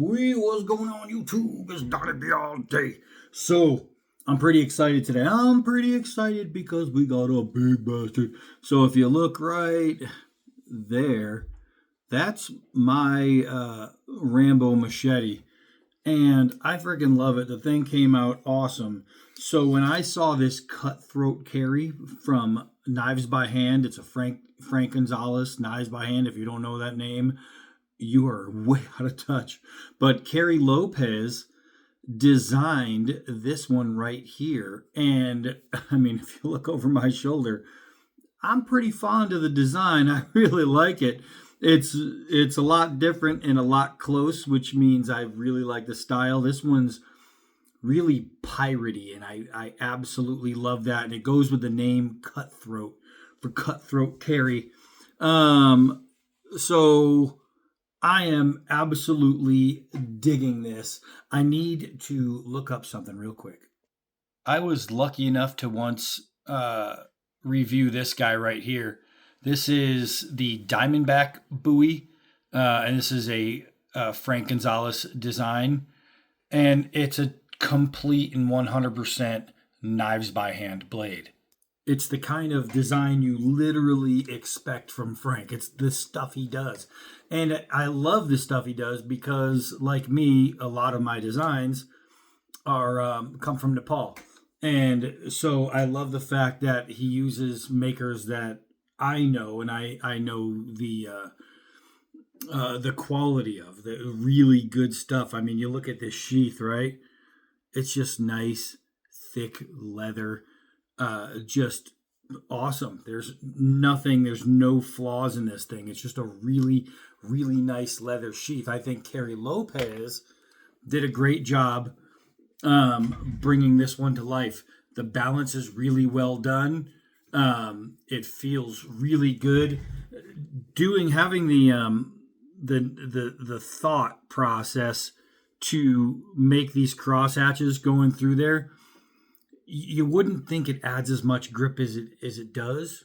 What's going on YouTube? It's Donnie all day. So I'm pretty excited today. I'm pretty excited because we got a big bastard. So if you look right there, that's my Rambo machete. And I freaking love it. The thing came out awesome. So when I saw this cutthroat carry from Knives by Hand, it's a Frank Gonzalez Knives by Hand. If you don't know that name, you are way out of touch. But Kerry Lopez designed this one right here. And I mean, if you look over my shoulder, I'm pretty fond of the design. I really like it. It's a lot different and a lot close, which means I really like the style. This one's really piratey, and I absolutely love that. And it goes with the name Cutthroat for Cutthroat Carry. So I am absolutely digging this. I need to look up something real quick. I was lucky enough to once review this guy right here. This is the Diamondback Bowie, and this is a Frank Gonzalez design, and it's a complete and 100% Knives by Hand blade. It's the kind of design you literally expect from Frank. It's the stuff he does. And I love the stuff he does because, like me, a lot of my designs are come from Nepal. And so I love the fact that he uses makers that I know, and I know the quality of the really good stuff. I mean, you look at this sheath, right? It's just nice, thick leather, just awesome. There's no flaws in this thing. It's just a really, really nice leather sheath. I think Kerry Lopez did a great job bringing this one to life. The balance is really well done. It feels really good. Having the thought process to make these cross hatches going through there, you wouldn't think it adds as much grip as it does,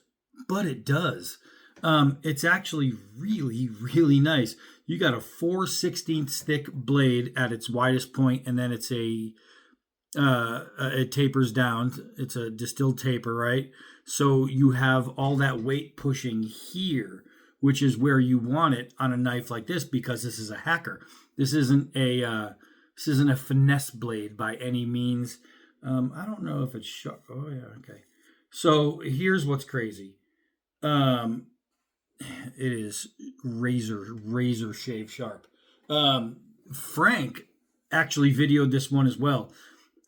but it does. It's actually really, really nice. You got a 4/16 thick blade at its widest point, and then it tapers down. It's a distilled taper, right? So you have all that weight pushing here, which is where you want it on a knife like this, because this is a hacker. This isn't a finesse blade by any means. I don't know if it's sharp. Oh yeah, okay. So here's what's crazy. It is razor shave sharp. Frank actually videoed this one as well.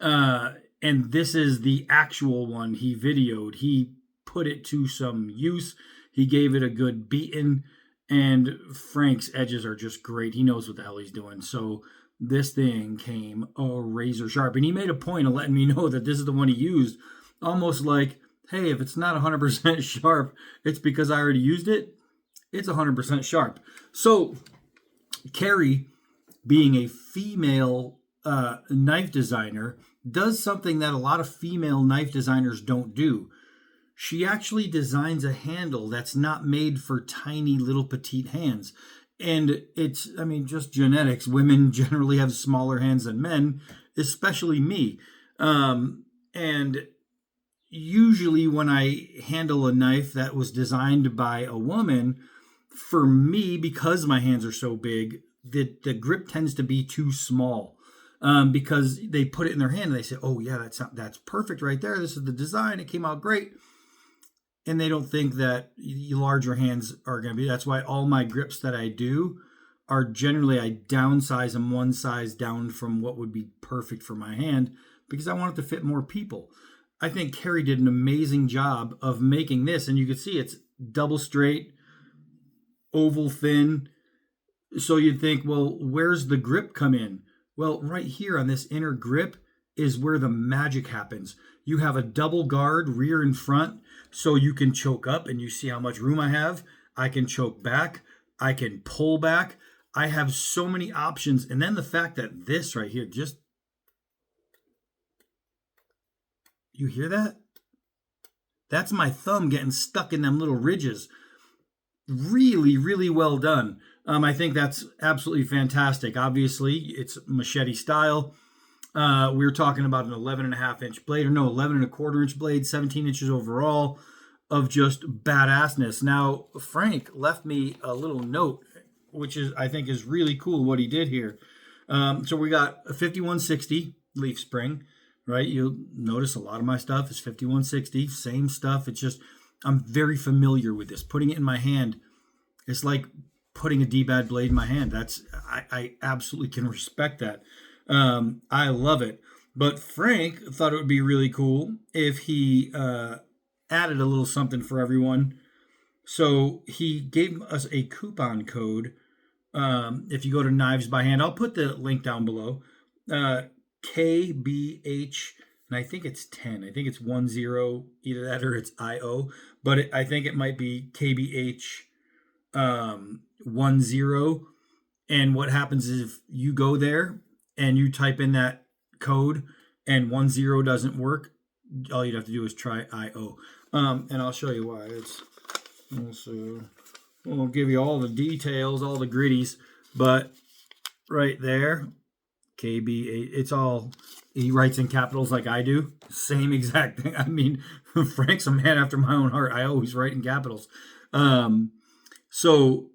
And this is the actual one he videoed. He put it to some use. He gave it a good beating, and Frank's edges are just great. He knows what the hell he's doing. So this thing came razor sharp, and he made a point of letting me know that this is the one he used, almost like, hey, if it's not 100% sharp, it's because I already used it. It's 100% sharp. So Kerry, being a female knife designer, does something that a lot of female knife designers don't do. She actually designs a handle that's not made for tiny little petite hands. And it's, I mean, just genetics. Women generally have smaller hands than men, especially me. And usually when I handle a knife that was designed by a woman, for me, because my hands are so big, the grip tends to be too small. Because they put it in their hand and they say, oh yeah, that's perfect right there. This is the design. It came out great. And they don't think that larger hands are going to be. That's why all my grips that I do are generally, I downsize them one size down from what would be perfect for my hand, because I want it to fit more people. I think Kerry did an amazing job of making this. And you can see it's double straight, oval thin. So you'd think, well, where's the grip come in? Well, right here on this inner grip is where the magic happens. You have a double guard rear and front, so you can choke up, and you see how much room I have. I can choke back. I can pull back. I have so many options. And then the fact that this right here, just, you hear that? That's my thumb getting stuck in them little ridges. Really, really well done. I think that's absolutely fantastic. Obviously, it's machete style. We were talking about an 11.5 inch blade, or no, 11.25 inch blade, 17 inches overall of just badassness. Now, Frank left me a little note, which is, I think, is really cool what he did here. So we got a 5160 leaf spring, right? You'll notice a lot of my stuff is 5160, same stuff. It's just, I'm very familiar with this. Putting it in my hand, it's like putting a D-bad blade in my hand. I absolutely can respect that. I love it. But Frank thought it would be really cool if he added a little something for everyone. So he gave us a coupon code. If you go to Knives by Hand, I'll put the link down below. KBH, and I think it's 10. I think it's 10, either that or it's IO. But I think it might be KBH 10. And what happens is if you go there and you type in that code and 10 doesn't work, all you'd have to do is try IO. And I'll show you why. It's also, we'll give you all the details, all the gritties, but right there, KB, it's all, he writes in capitals like I do. Same exact thing. I mean, Frank's a man after my own heart. I always write in capitals. So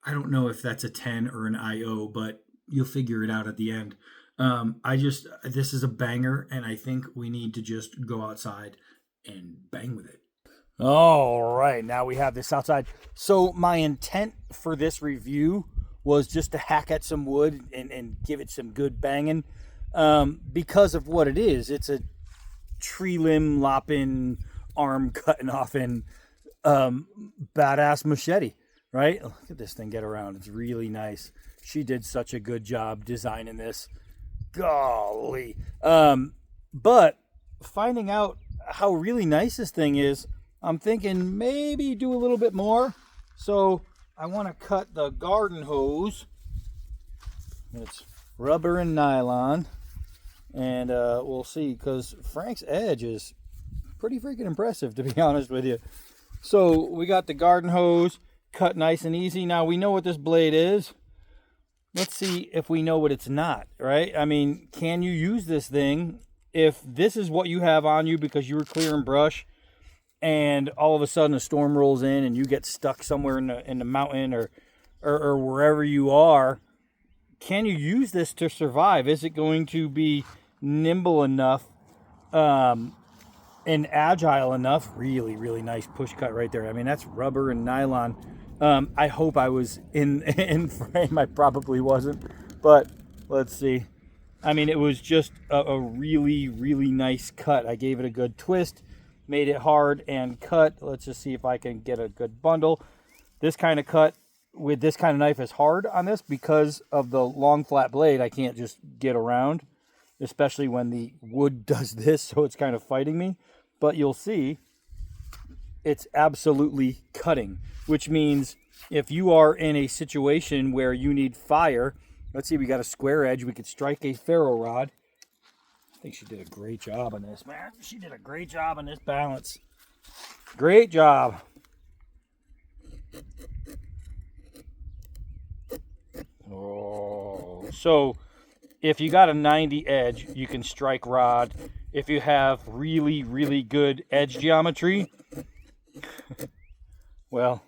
I don't know if that's a 10 or an IO, but you'll figure it out at the end. This is a banger, and I think we need to just go outside and bang with it. All right, now we have this outside. So my intent for this review was just to hack at some wood and give it some good banging, because of what it is. It's a tree limb lopping, arm cutting off in badass machete, right? Look at this thing get around. It's really nice. She did such a good job designing this. Golly. But finding out how really nice this thing is, I'm thinking maybe do a little bit more. So I want to cut the garden hose. It's rubber and nylon. And we'll see, because Frank's edge is pretty freaking impressive, to be honest with you. So we got the garden hose cut nice and easy. Now we know what this blade is. Let's see if we know what it's not, right? I mean, can you use this thing if this is what you have on you because you were clearing brush and all of a sudden a storm rolls in and you get stuck somewhere in the mountain or wherever you are? Can you use this to survive? Is it going to be nimble enough and agile enough? Really, really nice push cut right there. I mean, that's rubber and nylon. I hope I was in frame. I probably wasn't, but let's see. I mean, it was just a really, really nice cut. I gave it a good twist, made it hard and cut. Let's just see if I can get a good bundle. This kind of cut with this kind of knife is hard on this because of the long flat blade. I can't just get around, especially when the wood does this, so it's kind of fighting me. But you'll see it's absolutely cutting, which means if you are in a situation where you need fire, let's see, we got a square edge, we could strike a ferro rod. I think she did a great job on this, man. She did a great job on this balance. Great job. Oh, so if you got a 90 edge, you can strike rod. If you have really, really good edge geometry, well,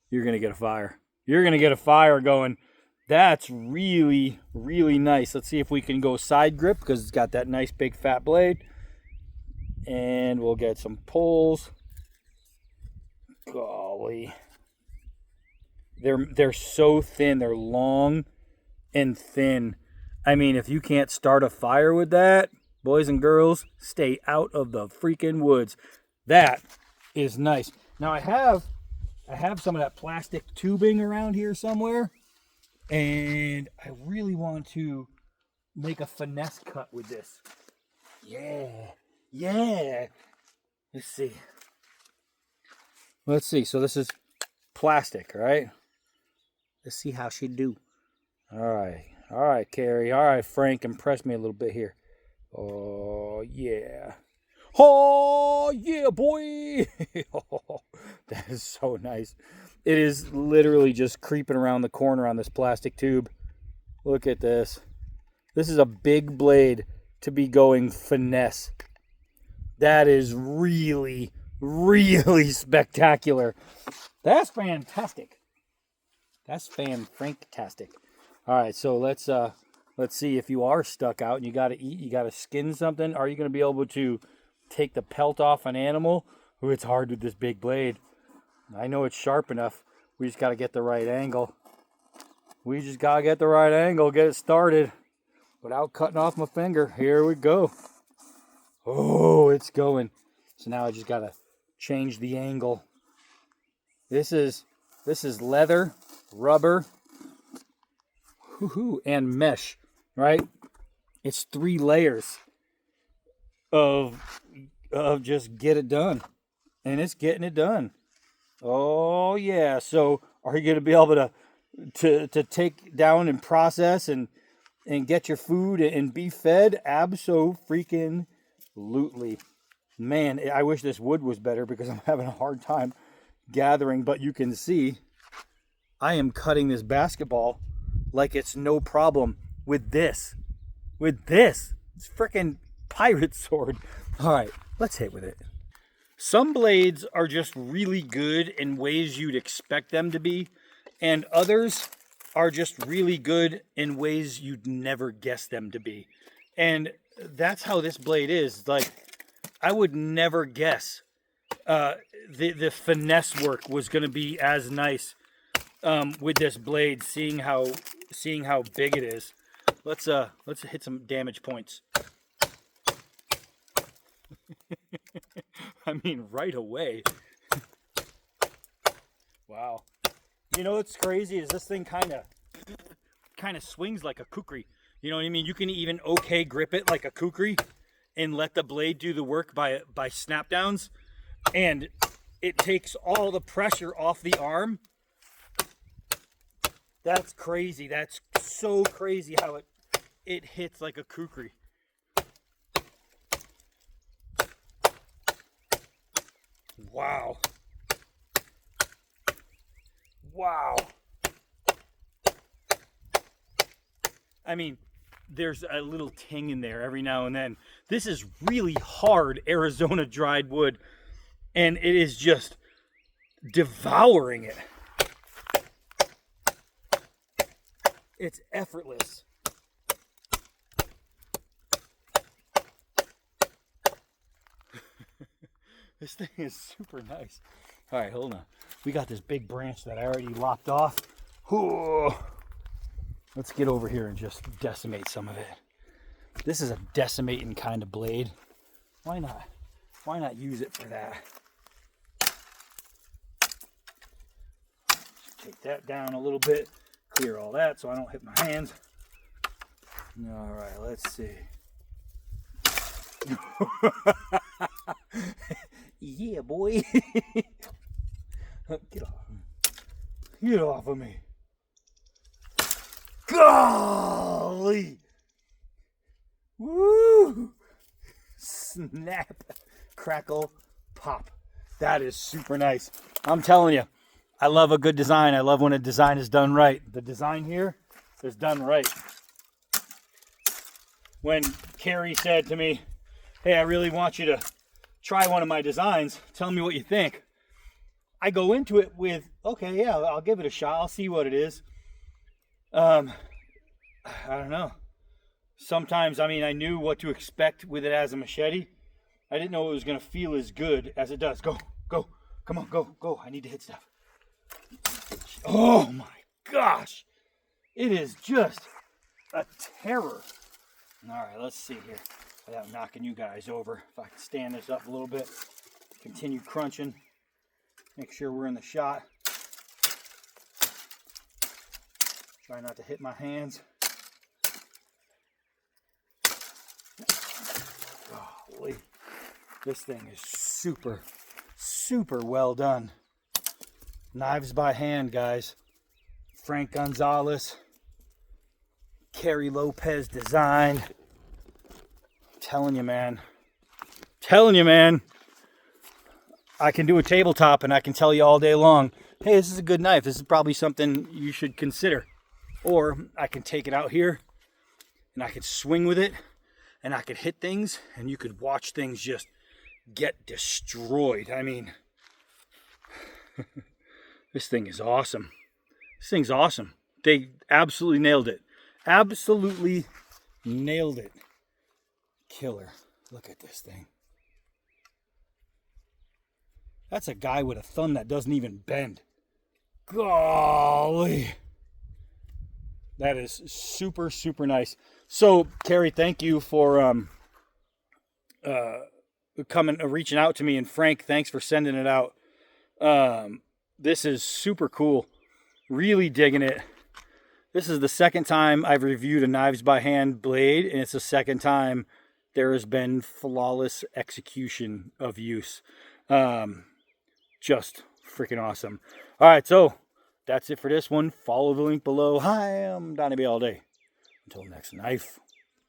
you're going to get a fire. You're going to get a fire going. That's really, really nice. Let's see if we can go side grip because it's got that nice big fat blade. And we'll get some pulls. Golly. They're so thin. They're long and thin. I mean, if you can't start a fire with that, boys and girls, stay out of the freaking woods. That is nice. Now I have some of that plastic tubing around here somewhere, and I really want to make a finesse cut with this. Yeah. Let's see. So this is plastic, right? Let's see how she do. All right, Carrie. All right, Frank, impress me a little bit here. Oh yeah, boy. That is so nice. It is literally just creeping around the corner on this plastic tube. Look at this. This is a big blade to be going finesse. That is really, really spectacular. That's fantastic. That's fantastic. All right, so let's see if you are stuck out and you got to eat, you got to skin something. Are you going to be able to take the pelt off an animal? Ooh, it's hard with this big blade. I know it's sharp enough. We just got to get the right angle. We just got to get the right angle, get it started without cutting off my finger. Here we go. Oh, it's going. So now I just got to change the angle. This is leather, rubber, and mesh, right? It's 3 layers of just get it done. And it's getting it done. Oh yeah. So are you going to be able to take down and process and get your food and be fed? Abso-freaking-lutely. Man, I wish this wood was better because I'm having a hard time gathering, but you can see I am cutting this basketball like it's no problem with this. It's freaking pirate sword. All right, let's hit with it. Some blades are just really good in ways you'd expect them to be, and others are just really good in ways you'd never guess them to be. And that's how this blade is. Like, I would never guess the finesse work was going to be as nice with this blade, seeing how big it is. Let's hit some damage points. I mean, right away. Wow. You know what's crazy is this thing kind of swings like a kukri. You know what I mean? You can even grip it like a kukri and let the blade do the work by snap downs, and it takes all the pressure off the arm. That's crazy. That's so crazy how it hits like a kukri. Wow. Wow. I mean, there's a little ting in there every now and then. This is really hard Arizona dried wood, and it is just devouring it. It's effortless. This thing is super nice. All right, hold on. We got this big branch that I already lopped off. Ooh. Let's get over here and just decimate some of it. This is a decimating kind of blade. Why not? Why not use it for that? Take that down a little bit. Clear all that so I don't hit my hands. All right, let's see. Yeah, boy. Get off. Get off of me. Golly. Woo. Snap. Crackle. Pop. That is super nice. I'm telling you, I love a good design. I love when a design is done right. The design here is done right. When Carrie said to me, hey, I really want you to try one of my designs. Tell me what you think. I go into it with, okay, yeah, I'll give it a shot. I'll see what it is. I don't know. Sometimes, I mean, I knew what to expect with it as a machete. I didn't know it was going to feel as good as it does. Go, go, come on, go, go. I need to hit stuff. Oh my gosh. It is just a terror. All right, let's see here. Without knocking you guys over. If I can stand this up a little bit. Continue crunching. Make sure we're in the shot. Try not to hit my hands. Golly. This thing is super, super well done. Knives by Hand, guys. Frank Gonzalez. Carrie Lopez designed. Telling you, man. Telling you, man. I can do a tabletop and I can tell you all day long hey, this is a good knife. This is probably something you should consider. Or I can take it out here and I could swing with it and I could hit things and you could watch things just get destroyed. I mean, this thing is awesome. This thing's awesome. They absolutely nailed it. Absolutely nailed it. Killer. Look at this thing. That's a guy with a thumb that doesn't even bend. Golly. That is super, super nice. So, Carrie, thank you for reaching out to me. And Frank, thanks for sending it out. This is super cool. Really digging it. This is the second time I've reviewed a Knives by Hand blade, and it's the second time there has been flawless execution of use. Just freaking awesome. All right, so that's it for this one. Follow the link below. Hi, I'm Donnie B all day. Until next knife.